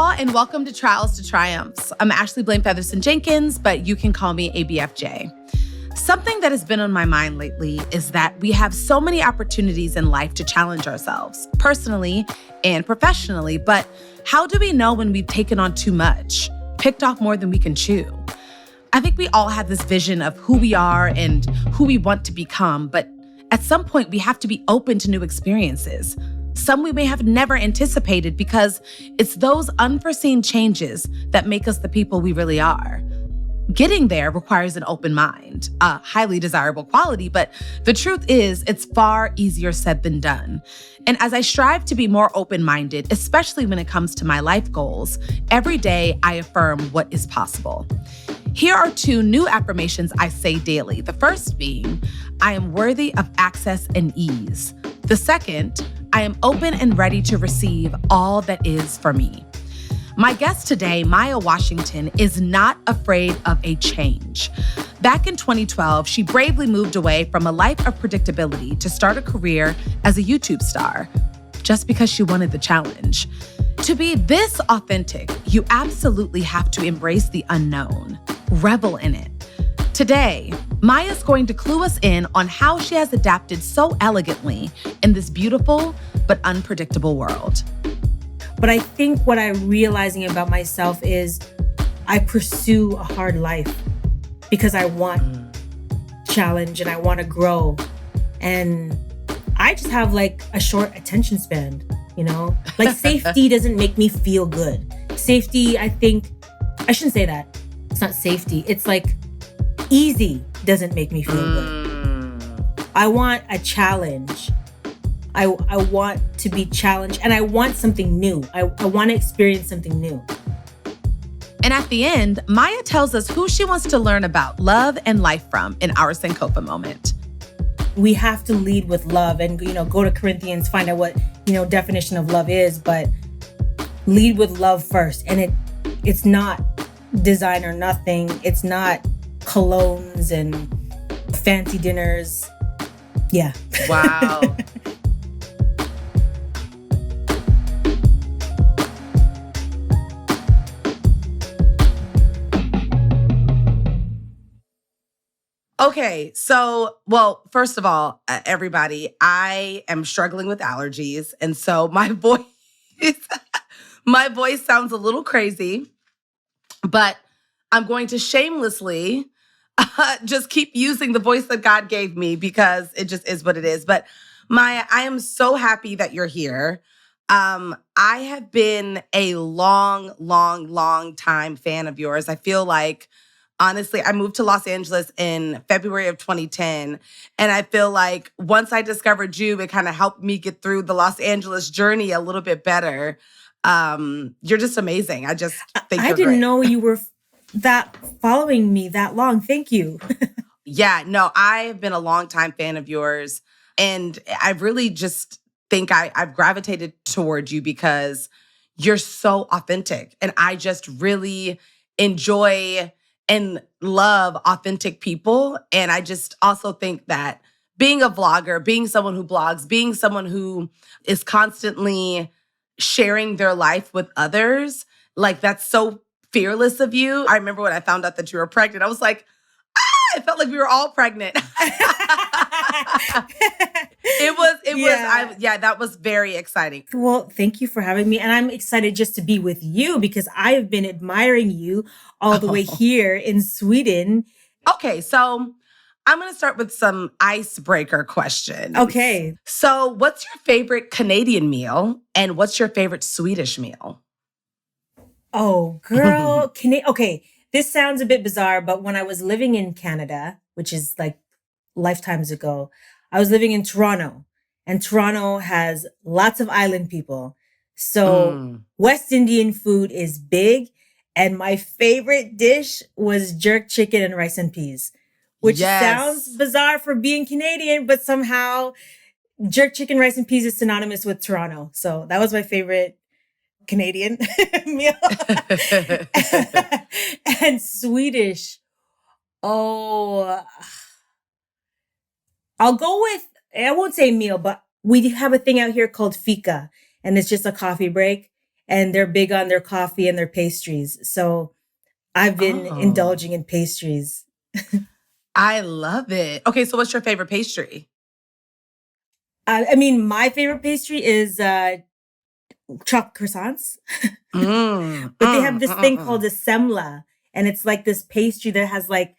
y'all, and welcome to Trials to Triumphs. I'm Ashley Blaine Featherson-Jenkins, but you can call me ABFJ. Something that has been on my mind lately is that we have so many opportunities in life to challenge ourselves, personally and professionally, but how do we know when we've taken on too much, picked off more than we can chew? I think we all have this vision of who we are and who we want to become, but at some point we have to be open to new experiences. Some we may have never anticipated because it's those unforeseen changes that make us the people we really are. Getting there requires an open mind, a highly desirable quality, but the truth is it's far easier said than done. And as I strive to be more open-minded, especially when it comes to my life goals, every day I affirm what is possible. Here are 2 new affirmations I say daily. The first being, I am worthy of access and ease. The second, I am open and ready to receive all that is for me. My guest today, Maya Washington, is not afraid of a change. Back in 2012, she bravely moved away from a life of predictability to start a career as a YouTube star, just because she wanted the challenge. To be this authentic, you absolutely have to embrace the unknown, revel in it. Today, Maya's going to clue us in on how she has adapted so elegantly in this beautiful but unpredictable world. But I think what I'm realizing about myself is I pursue a hard life because I want challenge and I want to grow. And I just have like a short attention span, you know? Like safety doesn't make me feel good. Safety, I shouldn't say that. It's not safety. It's like easy doesn't make me feel good. I want a challenge. I want to be challenged and I want something new. I want to experience something new. And at the end, Maya tells us who she wants to learn about love and life from in our Sankofa moment. We have to lead with love and, go to Corinthians, find out what, definition of love is, but lead with love first. And it's not designer nothing. It's not colognes and fancy dinners. Yeah. Wow. Okay, so, first of all, everybody, I am struggling with allergies. And so my voice sounds a little crazy, but I'm going to shamelessly just keep using the voice that God gave me because it just is what it is. But Maya, I am so happy that you're here. I have been a long time fan of yours. I feel like, honestly, I moved to Los Angeles in February of 2010. And I feel like once I discovered you, it kind of helped me get through the Los Angeles journey a little bit better. You're just amazing. I just think I didn't know you were following me that long. Thank you. Yeah, no, I've been a longtime fan of yours. And I really just think I've gravitated toward you because you're so authentic. And I just really enjoy and love authentic people. And I just also think that being a vlogger, being someone who blogs, being someone who is constantly sharing their life with others, like that's so fearless of you. I remember when I found out that you were pregnant, I was like, I felt like we were all pregnant. That was very exciting. Well, thank you for having me. And I'm excited just to be with you because I have been admiring you all the way here in Sweden. Okay, so I'm going to start with some icebreaker questions. Okay. So what's your favorite Canadian meal and what's your favorite Swedish meal? Oh, girl. Okay, this sounds a bit bizarre, but when I was living in Canada, which is like lifetimes ago, I was living in Toronto. And Toronto has lots of island people. So West Indian food is big. And my favorite dish was jerk chicken and rice and peas, which sounds bizarre for being Canadian, but somehow jerk chicken, rice and peas is synonymous with Toronto. So that was my favorite Canadian meal. And Swedish. Oh, I'll go with, I won't say meal, but we have a thing out here called fika, and it's just a coffee break. and they're big on their coffee and their pastries. So I've been Oh, indulging in pastries. I love it. Okay, so what's your favorite pastry? I mean, my favorite pastry is chocolate croissants, but they have this thing called a semla, and it's like this pastry that has like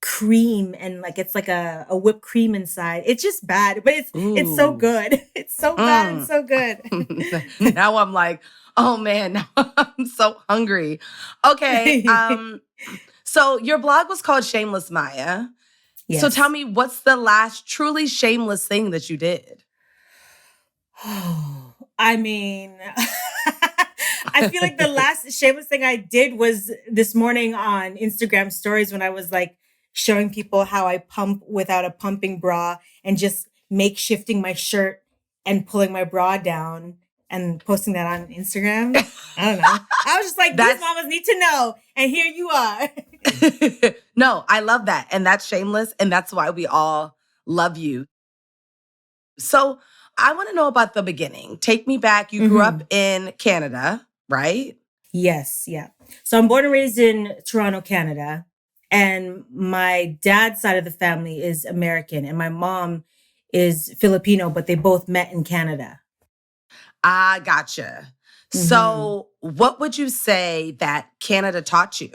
cream and like it's like a whipped cream inside. It's just bad, but it's so Ooh. good. It's so bad and Mm. so good. Now I'm like, oh man, now I'm so hungry. Okay, so your blog was called Shameless Maya. So tell Yes. me, what's the last truly shameless thing that you did? I mean, I feel like the last shameless thing I did was this morning on Instagram stories when I was like showing people how I pump without a pumping bra and just makeshifting my shirt and pulling my bra down and posting that on Instagram. I don't know. I was just like, these That's mamas need to know. And here you are. no, I love that. And that's shameless. And that's why we all love you. So I want to know about the beginning. Take me back. You grew up Mhm. in Canada, right? Yes, yeah. So I'm born and raised in Toronto, Canada. And my dad's side of the family is American and my mom is Filipino, but they both met in Canada. I gotcha. Hmm. So what would you say that Canada taught you?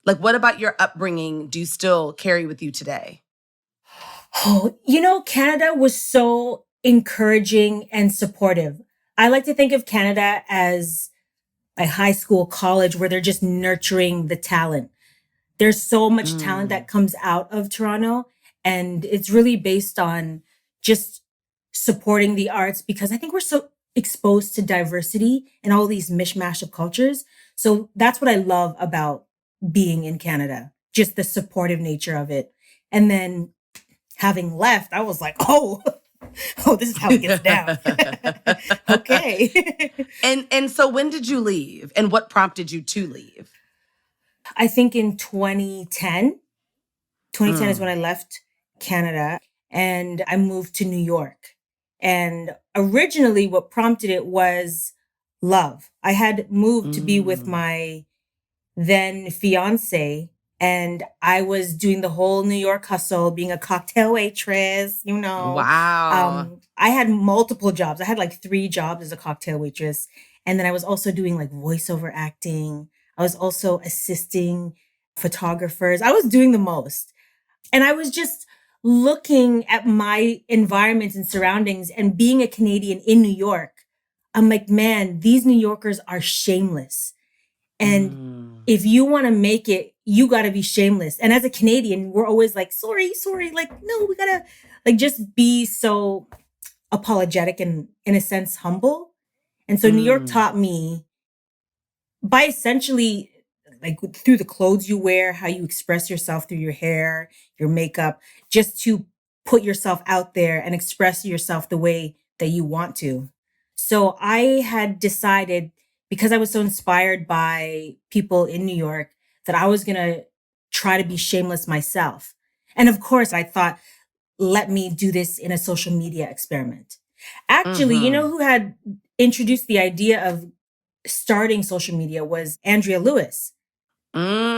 Like, what about your upbringing do you still carry with you today? Oh, Canada was so encouraging and supportive. I like to think of Canada as a high school, college where they're just nurturing the talent. There's so much talent that Mm, comes out of Toronto, and it's really based on just supporting the arts because I think we're so exposed to diversity and all these mishmash of cultures. So that's what I love about being in Canada, just the supportive nature of it. And then having left, I was like, oh, oh, this is how it gets down. Okay. and so when did you leave? And what prompted you to leave? I think in 2010 is when Mm, I left Canada and I moved to New York. And originally, what prompted it was love. I had moved to be with mm. my then fiance, and I was doing the whole New York hustle, being a cocktail waitress, Wow. I had multiple jobs. I had like 3 jobs as a cocktail waitress. And then I was also doing like voiceover acting. I was also assisting photographers. I was doing the most. And I was just looking at my environment and surroundings and being a Canadian in New York. I'm like, man, these New Yorkers are shameless. And Mm. if you want to make it, you got to be shameless. And as a Canadian, we're always like, sorry, sorry. Like, no, we got to like just be so apologetic and in a sense humble. And so New York Mm. taught me by essentially like through the clothes you wear, how you express yourself through your hair, your makeup, just to put yourself out there and express yourself the way that you want to. So I had decided because I was so inspired by people in New York that I was going to try to be shameless myself. And of course, I thought, let me do this in a social media experiment. Actually, you know Mhm. who had introduced the idea of starting social media was Andrea Lewis.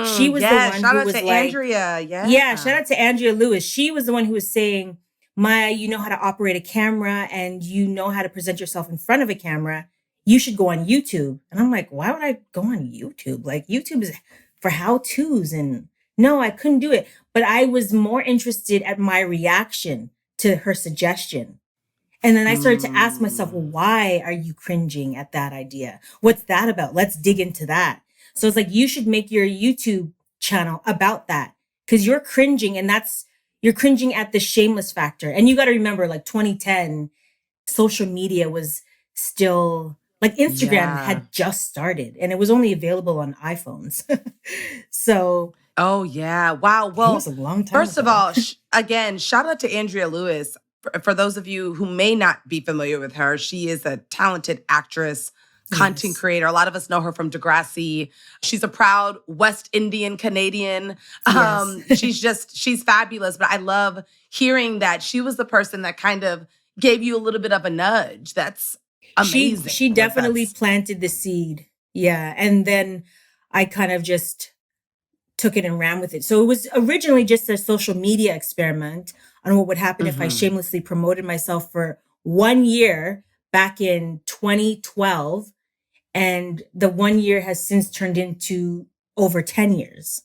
She Mm, was the yes, one shout who out was to like, Andrea, yeah, shout yeah. out to Andrea Lewis. She was the one who was saying, Maya, you know how to operate a camera and you know how to present yourself in front of a camera. You should go on YouTube. And I'm like, why would I go on YouTube? Like, YouTube is for how to's. And no, I couldn't do it. But I was more interested at my reaction to her suggestion. And then I started to ask myself, well, Mm, why are you cringing at that idea? What's that about? Let's dig into that. So it's like, you should make your YouTube channel about that because you're cringing and you're cringing at the shameless factor. And you got to remember, like 2010, social media was still like Instagram yeah. had just started and it was only available on iPhones. So Oh, yeah. Wow. it was Well, a long time first of ago. all, again, shout out to Andrea Lewis. For those of you who may not be familiar with her, she is a talented actress, content Yes. creator. A lot of us know her from Degrassi. She's a proud West Indian Canadian. Yes. She's fabulous. But I love hearing that she was the person that kind of gave you a little bit of a nudge. That's amazing. She Like definitely that's, planted the seed. Yeah. And then I kind of just took it and ran with it. So it was originally just a social media experiment on what would happen if I mm-hmm. shamelessly promoted myself for 1 year back in 2012. And the 1 year has since turned into over 10 years.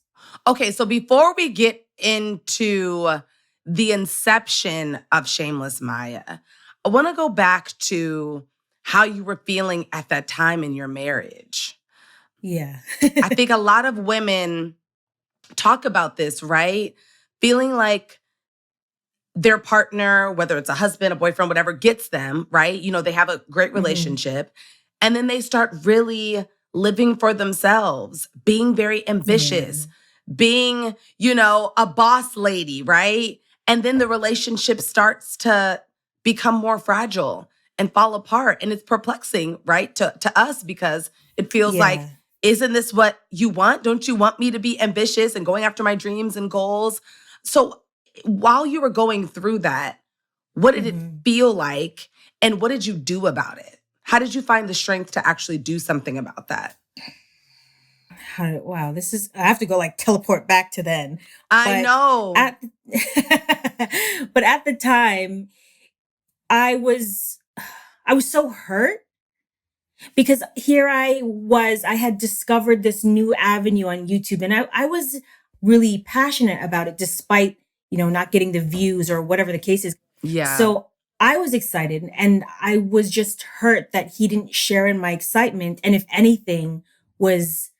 Okay, so before we get into the inception of Shameless Maya, I want to go back to how you were feeling at that time in your marriage. Yeah. I think a lot of women talk about this, right? Feeling like their partner, whether it's a husband, a boyfriend, whatever, gets them, right? You know, they have a great Hmm. relationship. And then they start really living for themselves, being very Yeah. ambitious, being, you know, a boss lady, right? And then the relationship starts to become more fragile and fall apart. And it's perplexing, right? To us because it feels like, Yeah. isn't this what you want? Don't you want me to be ambitious and going after my dreams and goals? So while you were going through that, what did it Hmm. feel like? And what did you do about it? How did you find the strength to actually do something about that? Wow, this is, I have to go like teleport back to then. I But know. at, but at the time, I was, I was so hurt because here I had discovered this new avenue on YouTube and I was really passionate about it despite, not getting the views or whatever the case is. Yeah. So I was excited and I was just hurt that he didn't share in my excitement. And if anything, was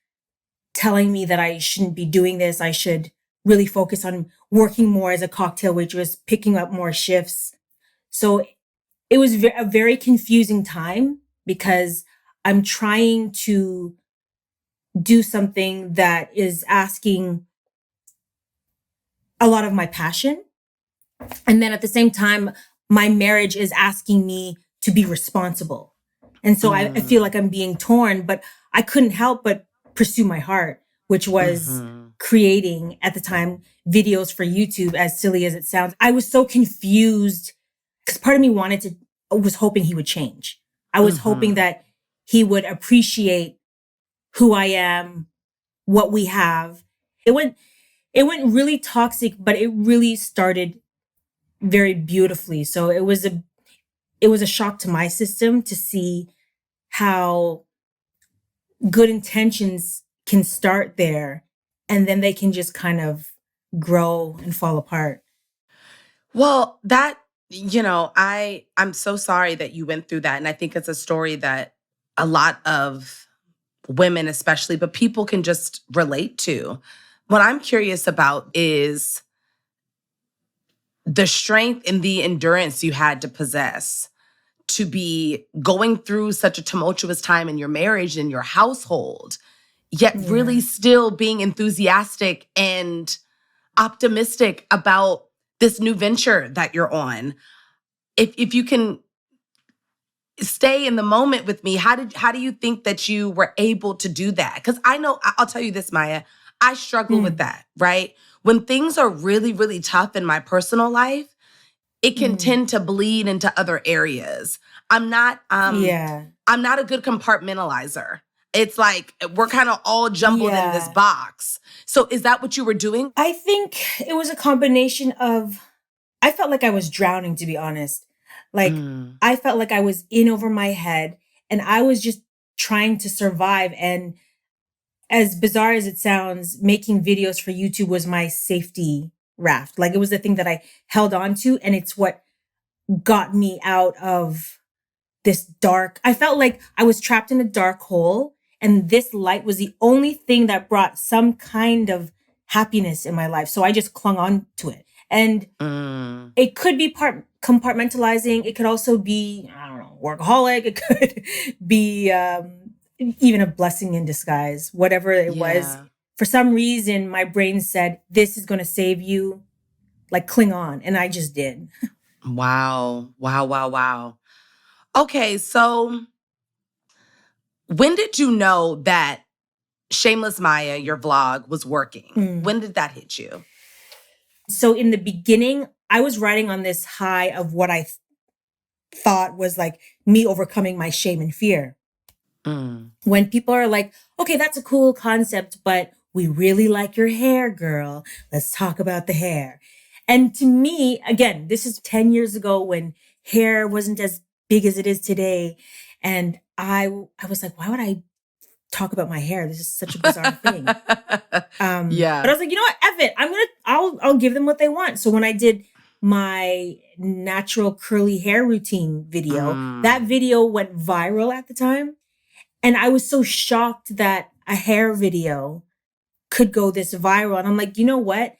telling me that I shouldn't be doing this. I should really focus on working more as a cocktail waitress, picking up more shifts. So it was a very confusing time because I'm trying to do something that is asking a lot of my passion. And then at the same time, my marriage is asking me to be responsible. And so I feel Mm, like I'm being torn, but I couldn't help but pursue my heart, which was mm-hmm. creating at the time videos for YouTube, as silly as it sounds. I was so confused because part of me was hoping he would change. I was hoping Mm-hmm. that he would appreciate who I am, what we have. It went really toxic, but it really started very beautifully. So it was a shock to my system to see how good intentions can start there and then they can just kind of grow and fall apart. Well, I'm so sorry that you went through that. And I think it's a story that a lot of women, especially, but people can just relate to. What I'm curious about is the strength and the endurance you had to possess to be going through such a tumultuous time in your marriage and your household, yet really Yeah. still being enthusiastic and optimistic about this new venture that you're on. If you can stay in the moment with me, how do you think that you were able to do that? Because I know I'll tell you this, Maya, I struggle with Mm, that, right? When things are really, really tough in my personal life, it can mm, tend to bleed into other areas. I'm not um yeah. I'm not a good compartmentalizer. It's like we're kind of all jumbled in this Yeah. box. So is that what you were doing? I think it was a combination of, I felt like I was drowning, to be honest. Like, Mm, I felt like I was in over my head and I was just trying to survive. And as bizarre as it sounds, making videos for YouTube was my safety raft. Like, it was the thing that I held on to. And it's what got me out of this dark. I felt like I was trapped in a dark hole. And this light was the only thing that brought some kind of happiness in my life. So I just clung on to it. And mm, it could be part compartmentalizing. It could also be, I don't know, workaholic. It could be even a blessing in disguise, whatever it was. yeah. For some reason, my brain said, this is going to save you, like cling on. And I just did. Wow. Wow, wow, wow. Okay, so when did you know that Shameless Maya, your vlog, was working? Mm. When did that hit you? So in the beginning, I was riding on this high of what I thought was like me overcoming my shame and fear. Mm. When people are like, okay, that's a cool concept, but we really like your hair, girl. Let's talk about the hair. And to me, again, this is 10 years ago when hair wasn't as big as it is today. And I was like, why would I talk about my hair? This is such a bizarre thing. But I was like, you know what? F it. I'll give them what they want. So when I did my natural curly hair routine video, that video went viral at the time. And I was so shocked that a hair video could go this viral. And I'm like, you know what?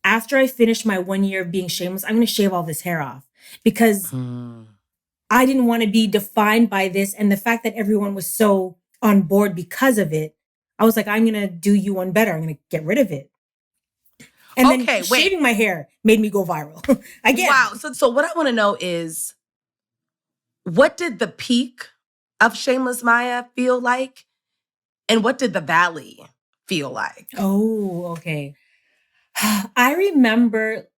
After I finish my 1 year of being shameless, I'm going to shave all this hair off because I didn't want to be defined by this. And the fact that everyone was so on board because of it, I was like, I'm going to do you one better. I'm going to get rid of it. And then shaving my hair made me go viral again. Wow. So what I want to know is, what did the peak of Shameless Maya feel like? And what did the valley feel like? Oh, okay. I remember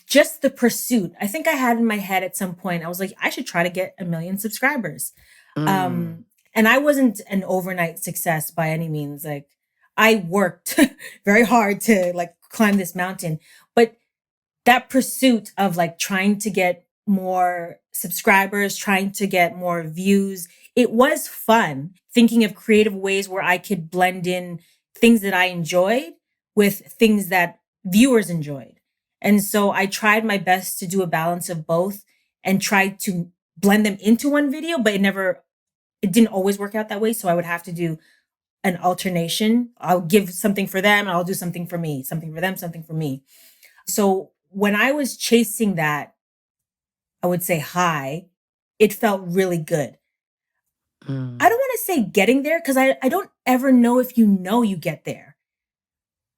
just the pursuit. I think I had in my head at some point, I was like, I should try to get 1 million subscribers. And I wasn't an overnight success by any means. Like, I worked very hard to like climb this mountain, but that pursuit of like trying to get more subscribers, trying to get more views, it was fun thinking of creative ways where I could blend in things that I enjoyed with things that viewers enjoyed. And so I tried my best to do a balance of both and tried to blend them into one video, but it didn't always work out that way. So I would have to do an alternation. I'll give something for them and I'll do something for me, something for them, something for me. So when I was chasing that, I would say high, it felt really good. I don't want to say getting there because I don't ever know if you get there.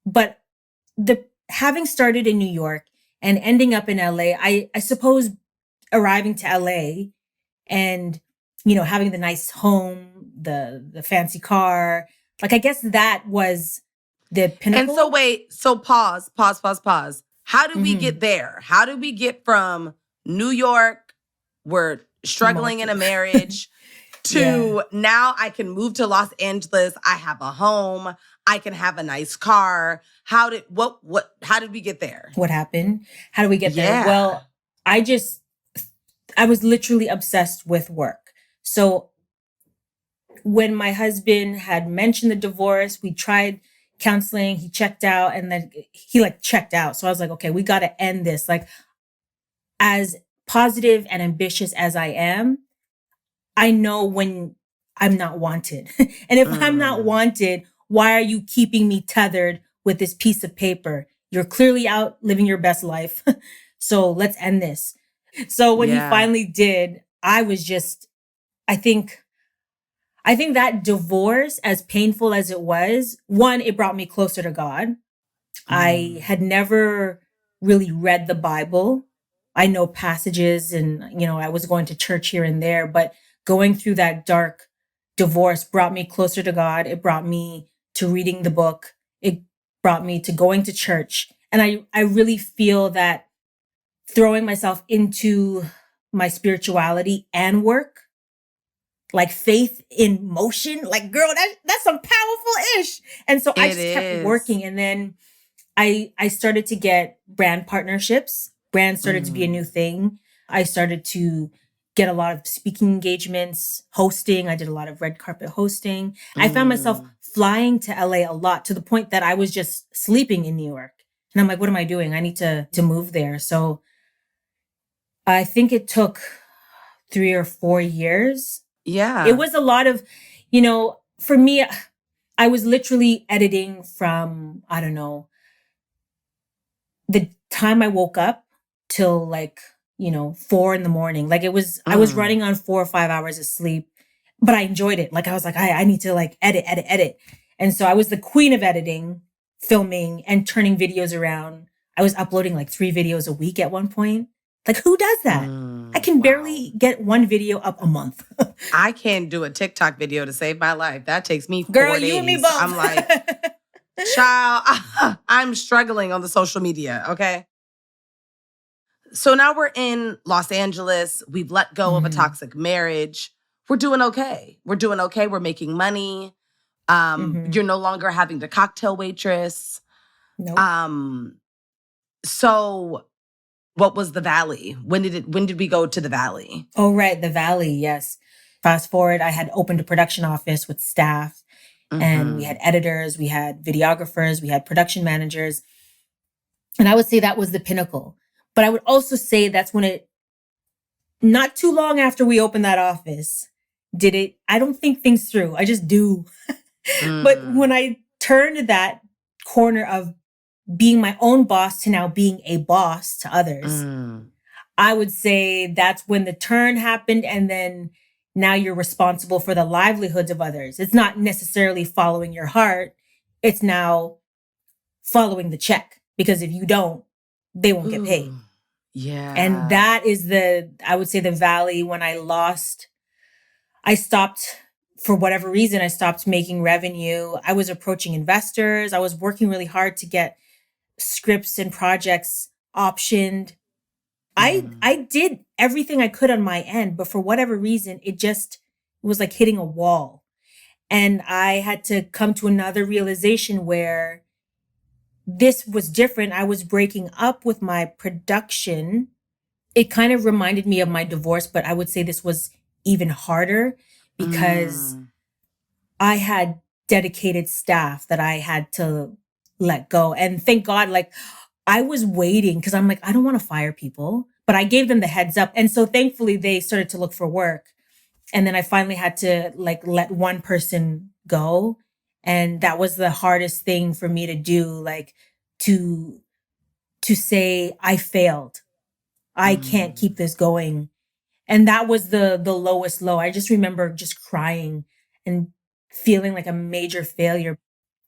But having started in New York and ending up in LA, I suppose arriving to LA and, having the nice home, the fancy car, like, I guess that was the pinnacle. And so pause. How did we get there? How did we get from New York, we're struggling in a marriage, to now I can move to Los Angeles, I have a home, I can have a nice car. How did we get there? What happened? How did we get there? Well, I was literally obsessed with work. So when my husband had mentioned the divorce, we tried counseling, he checked out, and then he checked out. So I was like, okay, we got to end this. Like, as positive and ambitious as I am, I know when I'm not wanted. And if I'm not wanted, why are you keeping me tethered with this piece of paper? You're clearly out living your best life. So let's end this. So when he finally did, I was just, I think that divorce, as painful as it was, one, it brought me closer to God. I had never really read the Bible. I know passages and, I was going to church here and there, but going through that dark divorce brought me closer to God. It brought me to reading the book. It brought me to going to church. And I really feel that throwing myself into my spirituality and work, like faith in motion, like, girl, that's some powerful ish. And so I just kept working. And then I started to get brand partnerships. Brands started to be a new thing. I started to get a lot of speaking engagements, hosting. I did a lot of red carpet hosting. I found myself flying to LA a lot, to the point that I was just sleeping in New York. And I'm like, what am I doing? I need to move there. So I think it took 3 or 4 years. Yeah. It was a lot of, for me, I was literally editing from, I don't know, the time I woke up till 4 a.m. Like, it was, I was running on 4 or 5 hours of sleep, but I enjoyed it. Like, I was like, I need to edit. And so I was the queen of editing, filming, and turning videos around. I was uploading 3 videos a week at one point. Like, who does that? I can barely get 1 video up a month. I can't do a TikTok video to save my life. That takes me 4 Girl, days. you and me both. I'm like, child, I'm struggling on the social media, okay? So now we're in Los Angeles. We've let go of a toxic marriage. We're doing okay. We're doing okay. We're making money. You're no longer having the cocktail waitress. Nope. So what was the Valley? When did we go to the Valley? Oh, right. The Valley. Yes. Fast forward, I had opened a production office with staff and we had editors, we had videographers, we had production managers. And I would say that was the pinnacle. But I would also say that's when not too long after we opened that office, I don't think things through. I just do. But when I turned that corner of being my own boss to now being a boss to others, I would say that's when the turn happened. And then now you're responsible for the livelihoods of others. It's not necessarily following your heart. It's now following the check, because if you don't, they won't get paid. Yeah. And that is I would say the Valley when I stopped, for whatever reason, I stopped making revenue. I was approaching investors. I was working really hard to get scripts and projects optioned. I did everything I could on my end, but for whatever reason, it was like hitting a wall. And I had to come to another realization where this was different. I was breaking up with my production. It kind of reminded me of my divorce, but I would say this was even harder because I had dedicated staff that I had to let go. And thank God, like I was waiting because I'm like, I don't want to fire people, but I gave them the heads up. And so thankfully they started to look for work. And then I finally had to like let one person go. And that was the hardest thing for me to do, like to say I failed. I can't keep this going. And that was the lowest low. I just remember just crying and feeling like a major failure.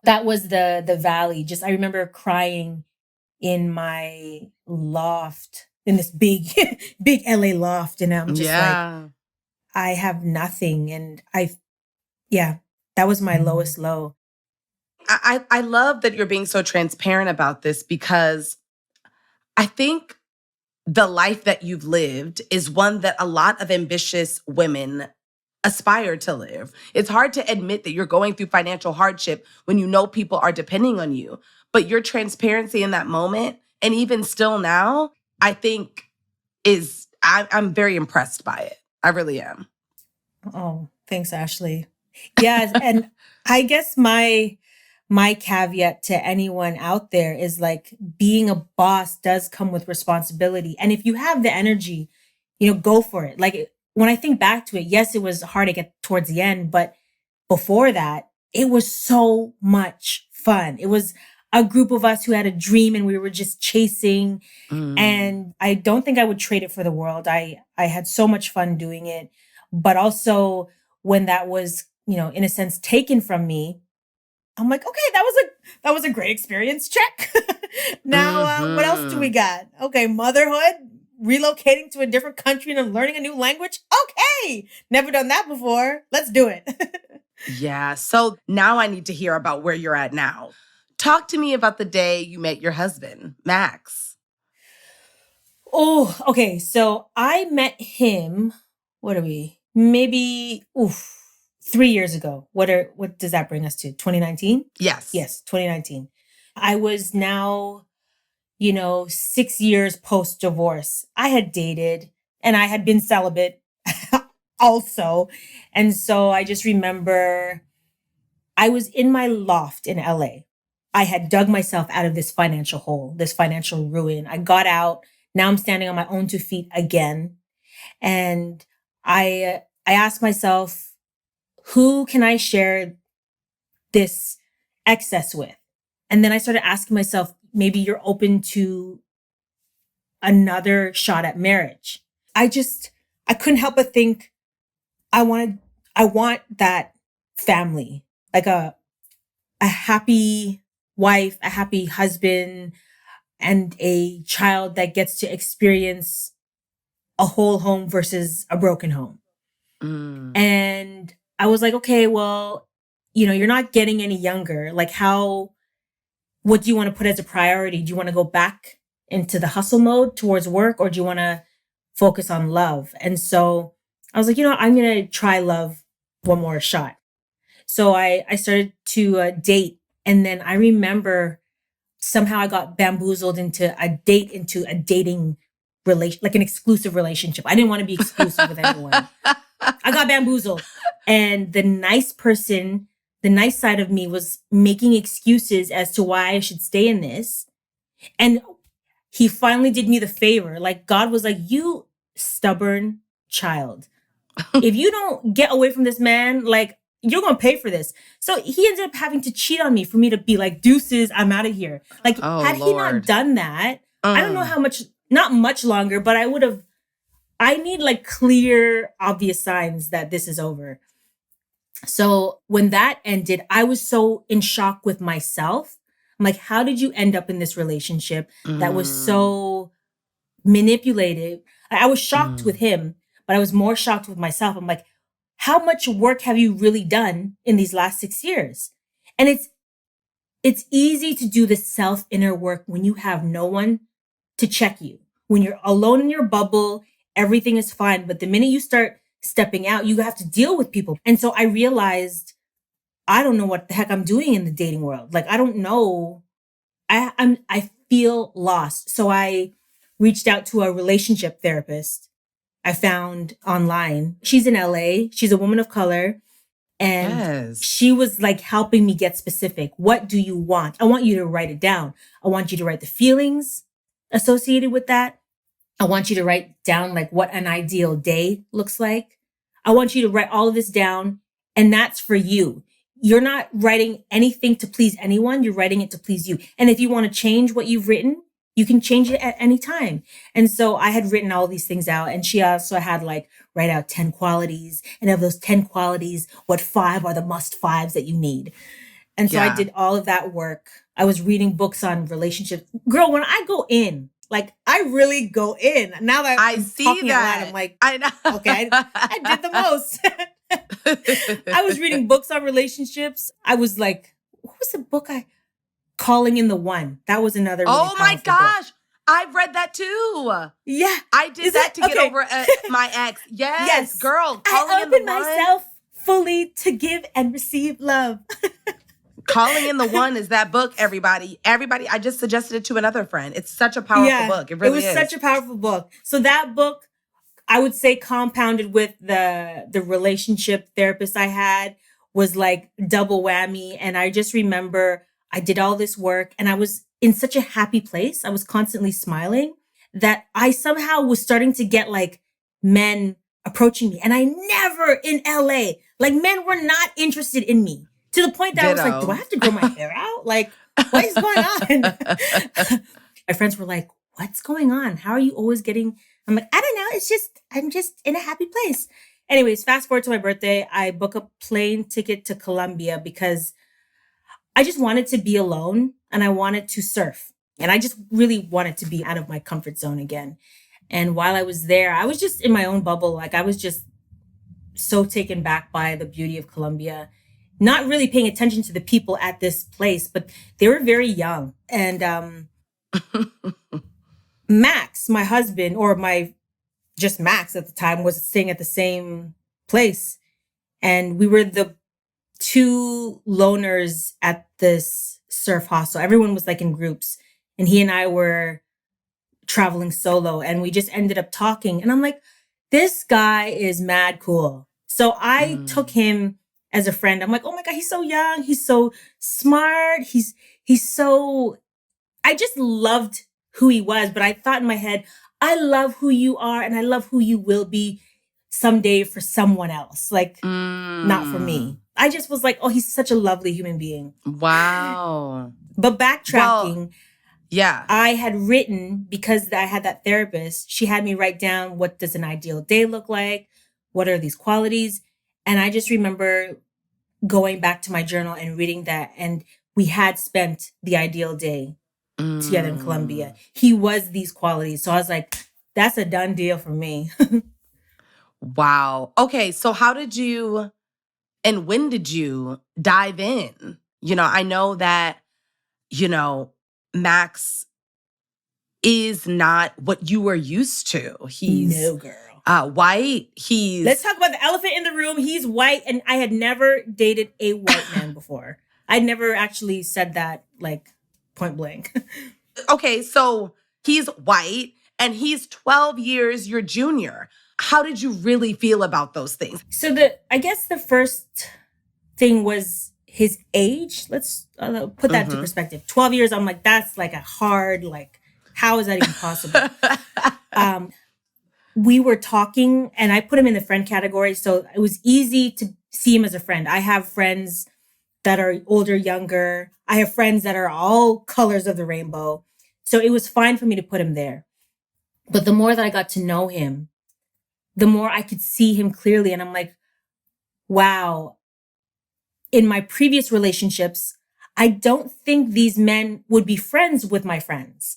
That was the Valley. I remember crying in my loft, in this big, big LA loft. And I'm just like, I have nothing. And that was my lowest low. I love that you're being so transparent about this, because I think the life that you've lived is one that a lot of ambitious women aspire to live. It's hard to admit that you're going through financial hardship when you know people are depending on you. But your transparency in that moment, and even still now, I think I'm very impressed by it. I really am. Oh, thanks, Ashley. Yeah. And I guess my caveat to anyone out there is like being a boss does come with responsibility. And if you have the energy, go for it. Like when I think back to it, yes, it was hard to get towards the end, but before that, it was so much fun. It was a group of us who had a dream and we were just chasing. And I don't think I would trade it for the world. I had so much fun doing it. But also when that was, in a sense taken from me, I'm like, okay, that was a great experience. Check. Now, what else do we got? Okay, motherhood, relocating to a different country and learning a new language. Okay, never done that before. Let's do it. Yeah. So now I need to hear about where you're at now. Talk to me about the day you met your husband, Max. Oh, okay. So I met him. What are we? Maybe 3 years ago. What does that bring us to? 2019? Yes. Yes, 2019. I was now, 6 years post-divorce. I had dated and I had been celibate also. And so I just remember I was in my loft in LA. I had dug myself out of this financial hole, this financial ruin. I got out. Now I'm standing on my own 2 feet again. And I asked myself, who can I share this excess with? And then I started asking myself, maybe you're open to another shot at marriage. I couldn't help but think I want that family, like a happy wife, a happy husband, and a child that gets to experience a whole home versus a broken home. And I was like, okay, well, you're not getting any younger. Like what do you want to put as a priority? Do you want to go back into the hustle mode towards work, or do you want to focus on love? And so I was like, I'm going to try love one more shot. So I started to date. And then I remember somehow I got bamboozled into a dating relation, like an exclusive relationship. I didn't want to be exclusive with anyone. I got bamboozled. And the nice person, the nice side of me was making excuses as to why I should stay in this. And he finally did me the favor. Like God was like, you stubborn child. If you don't get away from this man, like you're going to pay for this. So he ended up having to cheat on me for me to be like, deuces, I'm out of here. Like had he not done that, I don't know how much, not much longer, but I need like clear, obvious signs that this is over. So when that ended, I was so in shock with myself. I'm like, how did you end up in this relationship that was so manipulative? I was shocked with him, but I was more shocked with myself. I'm like, how much work have you really done in these last 6 years? And it's easy to do the self inner work when you have no one to check you. When you're alone in your bubble, everything is fine. But the minute you start stepping out, you have to deal with people. And so I realized I don't know what the heck I'm doing in the dating world. Like, I don't know. I feel lost. So I reached out to a relationship therapist I found online. She's in LA. She's a woman of color. And she was like helping me get specific. What do you want? I want you to write it down. I want you to write the feelings associated with that. I want you to write down like what an ideal day looks like. I want you to write all of this down. And that's for you. You're not writing anything to please anyone. You're writing it to please you. And if you want to change what you've written, you can change it at any time. And so I had written all these things out. And she also had like write out 10 qualities. And of those 10 qualities, what 5 are the must 5s that you need? And so I did all of that work. I was reading books on relationships. Girl, when I go in, like I really go in. Now that I'm see talking that. out loud, I'm like, I know. Okay, I did the most. I was reading books on relationships. I was like, what was the book Calling in the One? That was another really Oh my gosh. book. I've read that too. Yeah. I did that to get over my ex. Yes, girl. I opened myself fully to give and receive love. Calling in the One is that book, everybody. Everybody, I just suggested it to another friend. It's such a powerful book. It really is. It was such a powerful book. So that book, I would say compounded with the relationship therapist I had was like double whammy. And I just remember I did all this work and I was in such a happy place. I was constantly smiling that I somehow was starting to get like men approaching me. And I never in LA, like men were not interested in me to the point that I was like, do I have to grow my hair out? Like, what is going on? My friends were like, what's going on? How are you always getting... I'm like, I don't know. It's just, I'm just in a happy place. Anyways, fast forward to my birthday. I book a plane ticket to Colombia because I just wanted to be alone and I wanted to surf. And I just really wanted to be out of my comfort zone again. And while I was there, I was just in my own bubble. Like I was just so taken back by the beauty of Colombia, not really paying attention to the people at this place, but they were very young. And, Max, my husband, or just Max at the time, was staying at the same place. And we were the 2 loners at this surf hostel. Everyone was like in groups. And he and I were traveling solo. And we just ended up talking. And I'm like, this guy is mad cool. So I took him as a friend. I'm like, oh my God, he's so young. He's so smart. He's so... I just loved who he was, but I thought in my head, I love who you are and I love who you will be someday for someone else. Like, not for me. I just was like, oh, he's such a lovely human being. Wow. But backtracking, yeah, I had written, because I had that therapist, she had me write down, what does an ideal day look like? What are these qualities? And I just remember going back to my journal and reading that. And we had spent the ideal day together in Colombia. He was these qualities. So I was like, that's a done deal for me. Wow. Okay. So how did you and when did you dive in? I know that, Max is not what you were used to. He's no, girl. White. Let's talk about the elephant in the room. He's white, and I had never dated a white man before. I'd never actually said that like point blank. Okay, so he's white and he's 12 years your junior. How did you really feel about those things? So I guess the first thing was his age. Let's put that into perspective. 12 years, I'm like, that's like a hard, like, how is that even possible? We were talking and I put him in the friend category. So it was easy to see him as a friend. I have friends that are older, younger. I have friends that are all colors of the rainbow. So it was fine for me to put him there. But the more that I got to know him, the more I could see him clearly. And I'm like, wow, in my previous relationships, I don't think these men would be friends with my friends.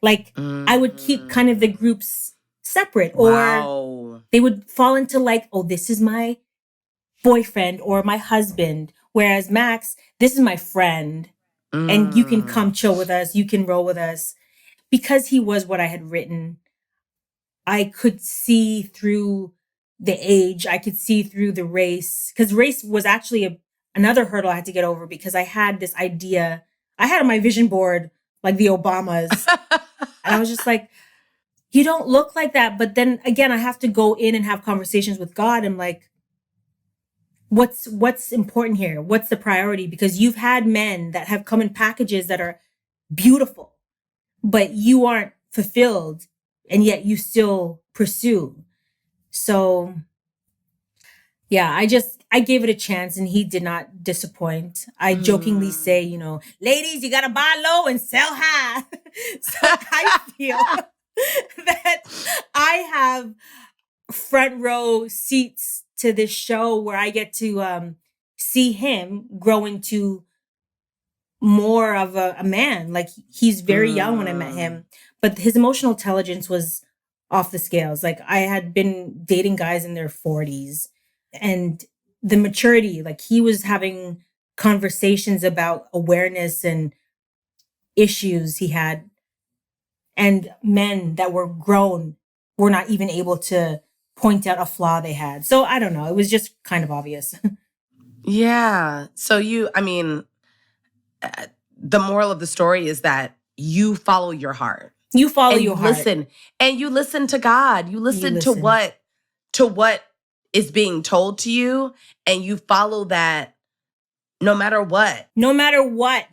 Like I would keep kind of the groups separate, or they would fall into like, oh, this is my boyfriend or my husband. Whereas Max, this is my friend and you can come chill with us. You can roll with us. Because he was what I had written, I could see through the age. I could see through the race, because race was actually another hurdle I had to get over, because I had this idea. I had on my vision board, like the Obamas. And I was just like, you don't look like that. But then again, I have to go in and have conversations with God. I'm like, what's important here? What's the priority? Because you've had men that have come in packages that are beautiful, but you aren't fulfilled, and yet you still pursue. So yeah, I gave it a chance and he did not disappoint. I jokingly say, you know, ladies, you got to buy low and sell high. So I feel that I have front row seats to this show where I get to see him grow into more of a man. Like he's very young when I met him, but his emotional intelligence was off the scales. Like I had been dating guys in their 40s, and the maturity, like he was having conversations about awareness and issues he had, and men that were grown were not even able to point out a flaw they had. So I don't know. It was just kind of obvious. Yeah. So the moral of the story is that you follow your heart. You follow and your heart. Listen, and you listen to God. You listen to what is being told to you, and you follow that no matter what. No matter what.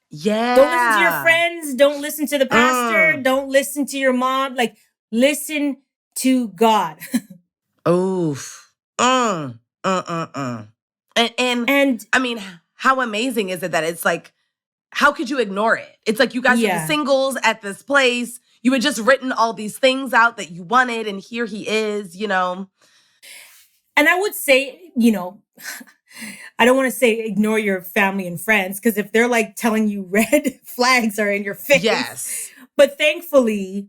Yeah. Don't listen to your friends. Don't listen to the pastor. Don't listen to your mom. Like, listen to God. Oof. And I mean, how amazing is it that it's like, how could you ignore it? It's like you guys are the singles at this place. You had just written all these things out that you wanted, and here he is, you know. And I would say, you know, I don't want to say ignore your family and friends, because if they're like telling you red flags are in your face. Yes. But thankfully,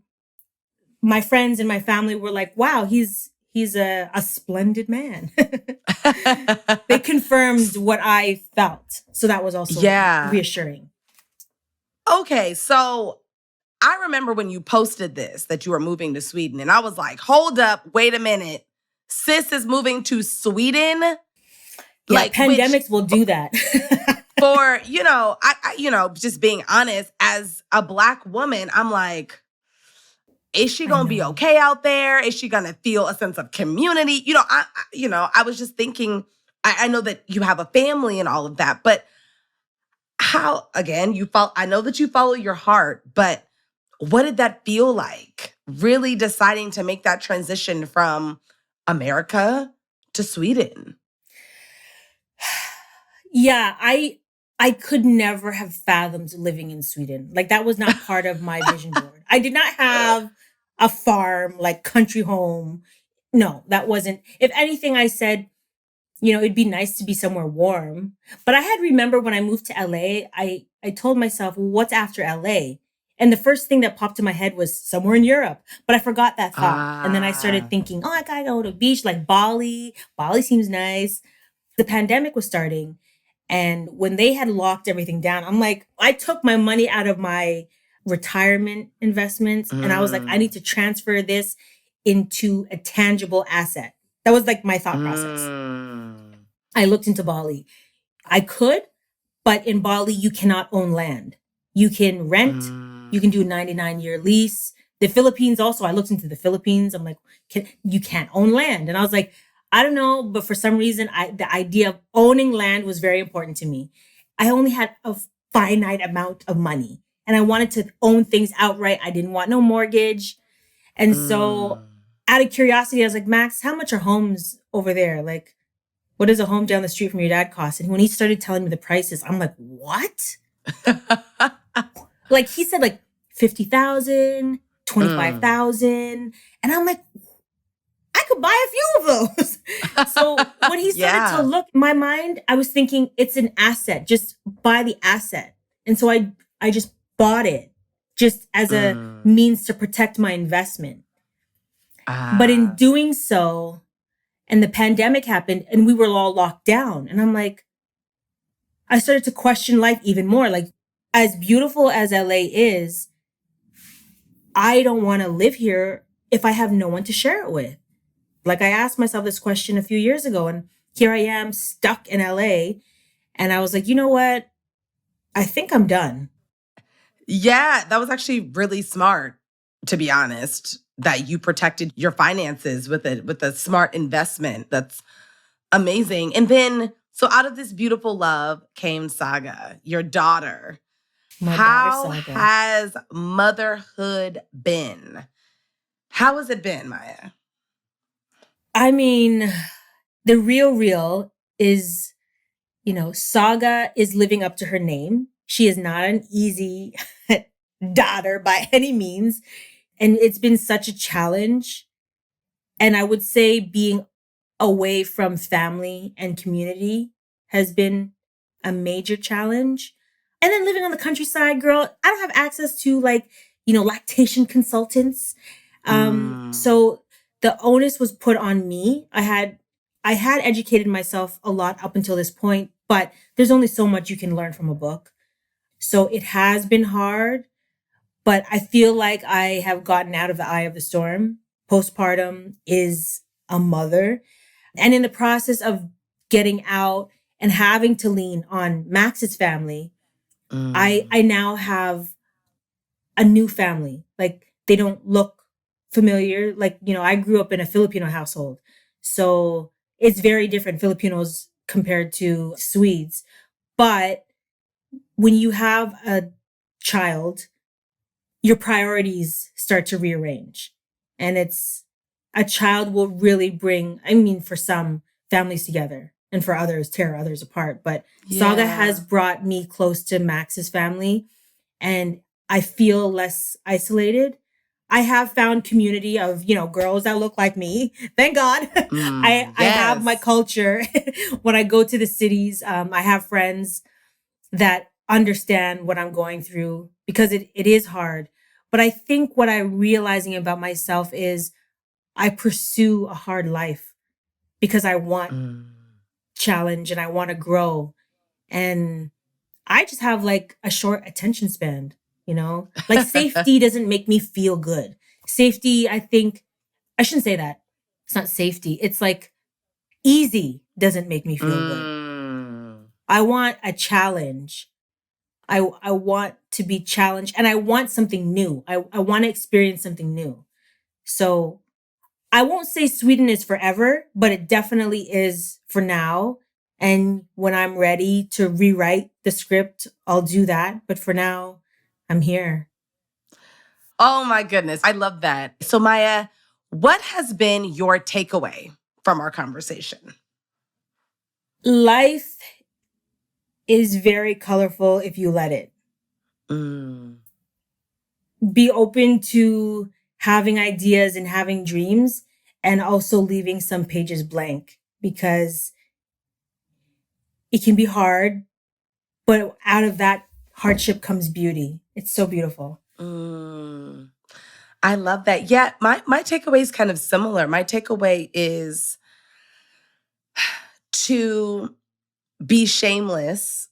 my friends and my family were like, wow, he's a splendid man. They confirmed what I felt. So that was also reassuring. Okay, so I remember when you posted this, that you were moving to Sweden, and I was like, hold up, wait a minute. Sis is moving to Sweden? Yeah, like pandemics will do that. For, I just being honest, as a Black woman, I'm like, is she going to be okay out there? Is she going to feel a sense of community? I was just thinking, I know that you have a family and all of that, but how, again, I know that you follow your heart, but what did that feel like? Really deciding to make that transition from America to Sweden? Yeah, I could never have fathomed living in Sweden. Like that was not part of my vision board. I did not have a farm, like country home. No, that wasn't. If anything, I said, it'd be nice to be somewhere warm. But I had remember when I moved to LA, I told myself, well, what's after LA? And the first thing that popped in my head was somewhere in Europe. But I forgot that thought. And then I started thinking, I gotta go to a beach like Bali. Bali seems nice. The pandemic was starting. And when they had locked everything down, I'm like, I took my money out of my retirement investments. And I was like, I need to transfer this into a tangible asset. That was like my thought process. I looked into Bali. I could, but in Bali, you cannot own land. You can rent, you can do a 99-year lease. The Philippines also, I looked into the Philippines. I'm like, you can't own land. And I was like, I don't know, but for some reason, the idea of owning land was very important to me. I only had a finite amount of money and I wanted to own things outright. I didn't want no mortgage. And so out of curiosity, I was like, Max, how much are homes over there? Like, what does a home down the street from your dad cost? And when he started telling me the prices, I'm like, what? Like he said like 50,000, 25,000. And I'm like, I could buy a few of those. So when he started to look in my mind, I was thinking it's an asset. Just buy the asset. And so I just bought it just as a means to protect my investment. But in doing so, and the pandemic happened and we were all locked down. And I'm like, I started to question life even more. Like, as beautiful as LA is, I don't want to live here if I have no one to share it with. Like, I asked myself this question a few years ago, and here I am stuck in LA. And I was like, you know what? I think I'm done. Yeah, that was actually really smart, to be honest, that you protected your finances with a smart investment. That's amazing. And then, so out of this beautiful love came Saga, your daughter. How has motherhood been? How has it been, Maya? I mean, the real is, Saga is living up to her name. She is not an easy daughter by any means. And it's been such a challenge. And I would say being away from family and community has been a major challenge. And then living on the countryside, girl, I don't have access to lactation consultants. So the onus was put on me. I had educated myself a lot up until this point, but there's only so much you can learn from a book. So it has been hard, but I feel like I have gotten out of the eye of the storm. Postpartum is a mother. And in the process of getting out and having to lean on Max's family, I now have a new family. Like, they don't look familiar. Like, I grew up in a Filipino household. So it's very different, Filipinos compared to Swedes. But when you have a child, your priorities start to rearrange. And a child will really bring, for some, families together, and for others, tear others apart. But Saga has brought me close to Max's family, and I feel less isolated. I have found community of, girls that look like me. Thank God. I have my culture. When I go to the cities, I have friends that understand what I'm going through, because it is hard. But I think what I'm realizing about myself is I pursue a hard life because I want challenge and I want to grow. And I just have like a short attention span, like safety doesn't make me feel good. Safety, I think, I shouldn't say that. It's not safety. It's like easy doesn't make me feel good. I want a challenge. I want to be challenged, and I want something new. I want to experience something new. So I won't say Sweden is forever, but it definitely is for now. And when I'm ready to rewrite the script, I'll do that. But for now, I'm here. Oh my goodness. I love that. So Maya, what has been your takeaway from our conversation? Life is very colorful if you let it. Be open to having ideas and having dreams, and also leaving some pages blank, because it can be hard, but out of that hardship comes beauty. It's so beautiful. I love that. Yeah, my takeaway is kind of similar. My takeaway is to be shameless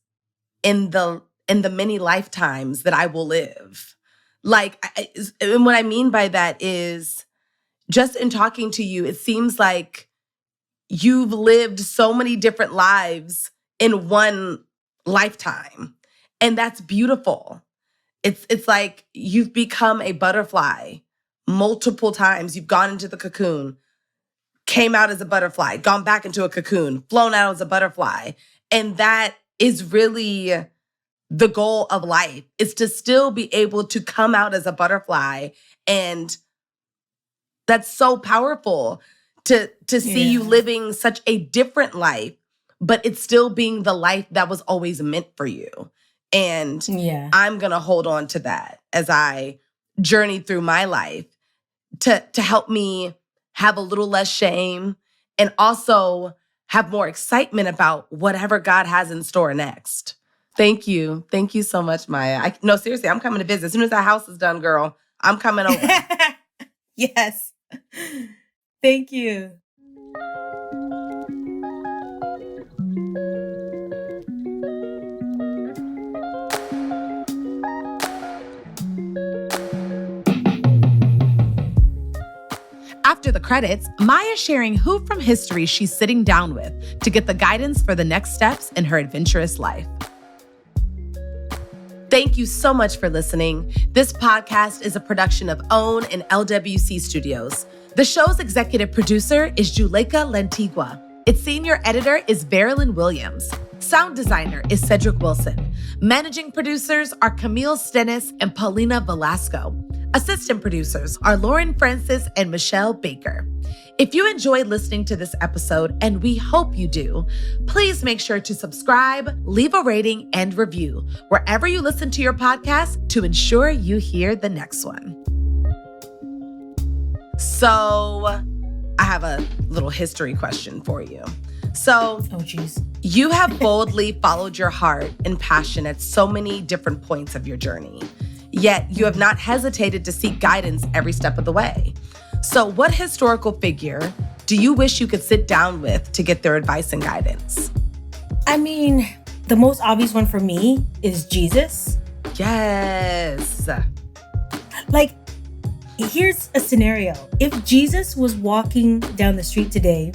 in the many lifetimes that I will live. And what I mean by that is just in talking to you, it seems like you've lived so many different lives in one lifetime. And that's beautiful. It's like you've become a butterfly multiple times. You've gone into the cocoon, came out as a butterfly, gone back into a cocoon, flown out as a butterfly. And that is really the goal of life, is to still be able to come out as a butterfly. And that's so powerful to see you living such a different life, but it's still being the life that was always meant for you. And I'm going to hold on to that as I journey through my life to help me have a little less shame and also have more excitement about whatever God has in store next. Thank you. Thank you so much, Maya. No, seriously, I'm coming to visit. As soon as that house is done, girl, I'm coming over. Yes. Thank you. After the credits, Maya's sharing who from history she's sitting down with to get the guidance for the next steps in her adventurous life. Thank you so much for listening. This podcast is a production of OWN and LWC Studios. The show's executive producer is Juleka Lantigua. Its senior editor is Verilyn Williams. Sound designer is Cedric Wilson. Managing producers are Camille Stennis and Paulina Velasco. Assistant producers are Lauren Francis and Michelle Baker. If you enjoyed listening to this episode, and we hope you do, please make sure to subscribe, leave a rating, and review wherever you listen to your podcast to ensure you hear the next one. So, I have a little history question for you. You have boldly followed your heart and passion at so many different points of your journey. Yet you have not hesitated to seek guidance every step of the way. So what historical figure do you wish you could sit down with to get their advice and guidance? I mean, the most obvious one for me is Jesus. Yes. Like, here's a scenario. If Jesus was walking down the street today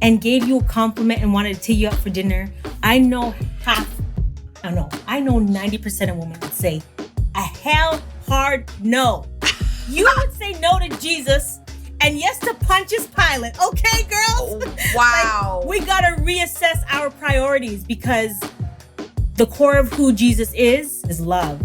and gave you a compliment and wanted to take you out for dinner, I know 90% of women would say a hell hard no. You would say no to Jesus and yes to Pontius Pilate. Okay, girls? Wow. Like, we gotta reassess our priorities because the core of who Jesus is love.